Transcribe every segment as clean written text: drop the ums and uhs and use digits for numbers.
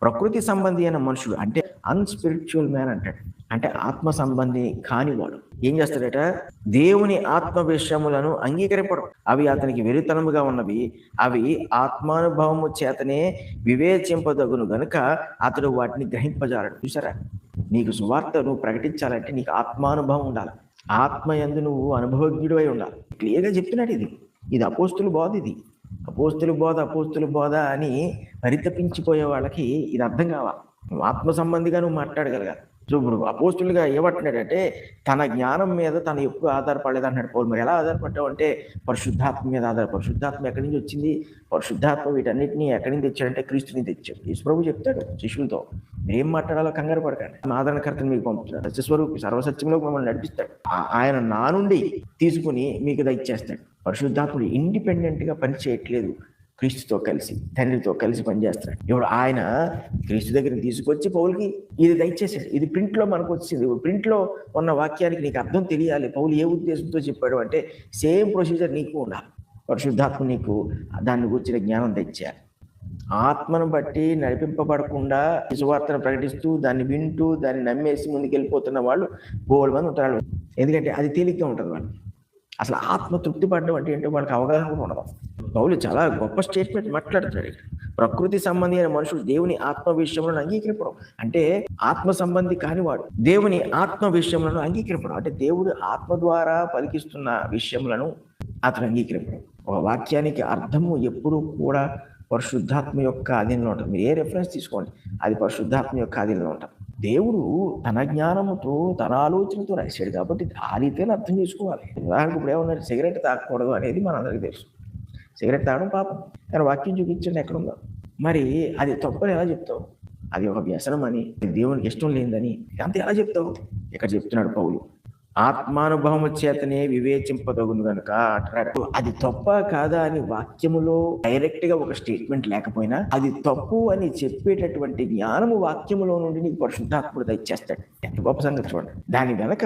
ప్రకృతి సంబంధి అయిన మనుషుడు అంటే అన్‌స్పిరిచ్యువల్ మ్యాన్ అంటాడు. అంటే ఆత్మ సంబంధి కానివాడు ఏం చేస్తాడట? దేవుని ఆత్మ విషయములను అంగీకరింపడు. అవి అతనికి వెరితనముగా ఉన్నవి. అవి ఆత్మానుభవము చేతనే వివేచింపదగును గనుక అతడు వాటిని గ్రహింపజాలడు. చూసారా? నీకు సువార్త నువ్వు ప్రకటించాలంటే నీకు ఆత్మానుభవం ఉండాలి. ఆత్మయందు నువ్వు అనుభవజ్ఞుడివై ఉండాలి. క్లియర్‌గా చెప్తున్నాడు ఇది. ఇది అపోస్తుల బోధ ఇది. అపోస్తుల బోధ అని పరితపించిపోయే వాళ్ళకి ఇది అర్థం కావాలి. నువ్వు ఆత్మ సంబంధిగా నువ్వు మాట్లాడగలగాలి. సో ఇప్పుడు అపోస్తులుగా ఏమంటున్నాడంటే తన జ్ఞానం మీద తను ఎప్పుడు ఆధారపడలేదు అంటున్నాడు పౌలు. మరి ఎలా ఆధారపడ్డావు అంటే పరిశుద్ధాత్మ మీద పరిశుద్ధాత్మ ఎక్కడి నుంచి వచ్చింది? పరిశుద్ధాత్మ వీటన్నిటిని ఎక్కడి నుంచి తెచ్చాడంటే క్రీస్తుని తెచ్చాడు. యేసుప్రభు చెప్తాడు శిష్యులతో, మీరేం మాట్లాడాలో కంగారు పడకండి, ఆదరణకర్తను మీకు పంపుతున్నాడు, సత్యస్వరూపి సర్వసత్యంలో మమ్మల్ని నడిపిస్తాడు. ఆయన నా నుండి తీసుకుని మీకు దయచేస్తాడు. పరిశుద్ధాత్ముడు ఇండిపెండెంట్గా పని చేయట్లేదు, క్రీస్తుతో కలిసి తండ్రితో కలిసి పనిచేస్తాడు. ఇప్పుడు ఆయన క్రీస్తు దగ్గరికి తీసుకొచ్చి పౌలుకి ఇది దయచేసాడు. ఇది ప్రింట్లో మనకు వచ్చింది. ప్రింట్లో ఉన్న వాక్యానికి నీకు అర్థం తెలియాలి. పౌలు ఏ ఉద్దేశంతో చెప్పాడు అంటే సేమ్ ప్రొసీజర్ నీకు ఉండాలి. పరిశుద్ధాత్మ నీకు దాన్ని గురించిన జ్ఞానం తెచ్చేయాలి. ఆత్మను బట్టి నడిపింపబడకుండా సువార్తను ప్రకటిస్తూ దాన్ని వింటూ దాన్ని నమ్మేసి ముందుకెళ్ళిపోతున్న వాళ్ళు బోల్డ్ మంది ఉంటారు. ఎందుకంటే అది తేలిగ్గా ఉంటుంది వాళ్ళు. అసలు ఆత్మ తృప్తి పడడం అంటే ఏంటో వాళ్ళకి అవగాహన కూడా ఉండదు. పౌలు చాలా గొప్ప స్టేట్మెంట్ మాట్లాడుతున్నాడు. ప్రకృతి సంబంధి అయిన మనుషులు దేవుని ఆత్మ విషయంలో అంగీకరింపడం అంటే ఆత్మ సంబంధి కానివాడు దేవుని ఆత్మ విషయములను అంగీకరింపడం అంటే దేవుడు ఆత్మ ద్వారా పలికిస్తున్న విషయములను అతను అంగీకరింపడం. ఒక వాక్యానికి అర్థము ఎప్పుడూ కూడా పరిశుద్ధాత్మ యొక్క ఆధీనంలో ఉంటుంది. మీరు ఏ రెఫరెన్స్ తీసుకోండి, అది పరిశుద్ధాత్మ యొక్క ఆధీనంలో ఉంటుంది. దేవుడు తన జ్ఞానముతో తన ఆలోచనతో రాశాడు కాబట్టి ఆ రీతిని అర్థం చేసుకోవాలి. ఉదాహరణకు ఇప్పుడు ఏమన్నారు, సిగరెట్ తాగకూడదు అనేది మనందరికీ తెలుసు. సిగరెట్ తాగడం పాపం, కానీ వాక్యం చూపించండి ఎక్కడుందో. మరి అది తప్పని ఎలా చెప్తావు? అది ఒక వ్యసనం అని, దేవునికి ఇష్టం లేదని అంత ఎలా చెప్తావు? ఇక్కడ చెప్తున్నాడు పౌలు, ఆత్మానుభవము చేతనే వివేచింపదగును కనుక అంటున్నాడు. అది తప్ప కాదా అని వాక్యములో డైరెక్ట్ గా ఒక స్టేట్మెంట్ లేకపోయినా అది తప్పు అని చెప్పేటటువంటి జ్ఞానము వాక్యములో నుండి నీకు పరిశుద్ధాత్ముడు దయచేస్తాడు. ఎంత గొప్ప సంగతి చూడండి. దాని వెనక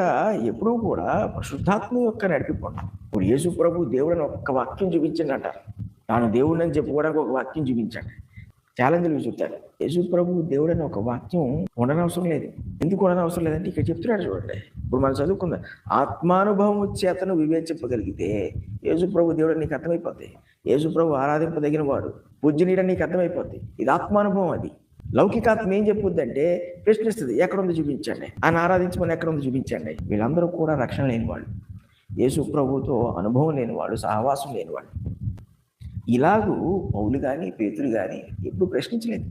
ఎప్పుడూ కూడా పరిశుద్ధాత్మ యొక్క నడిపిపోండి. ఇప్పుడు యేసు ప్రభు దేవుడని ఒక్క వాక్యం చూపించండి అంటారు. తాను దేవుడని చెప్పుకోవడానికి ఒక వాక్యం చూపించాడు. ఛాలెంజ్లు చూస్తాడు. యేసు ప్రభు దేవుడని ఒక వాక్యం ఉండనవసరం లేదు. ఎందుకు ఉండనవసరం లేదంటే ఇక్కడ చెప్తున్నాడు చూడండి. ఇప్పుడు మనం చదువుకుందాం. ఆత్మానుభవం చేతను వివేచింపగలిగితే యేసు ప్రభు దేవుడు నీకు అర్థమైపోద్ది. యేసు ప్రభు ఆరాధింపదగిన వాడు, పూజ్యనీయుడని నీకు అర్థమైపోద్ది. ఇది ఆత్మానుభవం. అది లౌకికాత్మ ఏం చెప్పుద్ది అంటే ప్రశ్నిస్తుంది, ఎక్కడుంది చూపించండి, ఆయన ఆరాధించమని ఎక్కడుంది చూపించండి. వీళ్ళందరూ కూడా రక్షణ లేని వాళ్ళు, యేసు ప్రభుతో అనుభవం లేనివాడు, సహవాసం లేనివాడు. ఇలాగూ పౌలు కానీ పేతురు కానీ ఎప్పుడు ప్రశ్నించలేదు.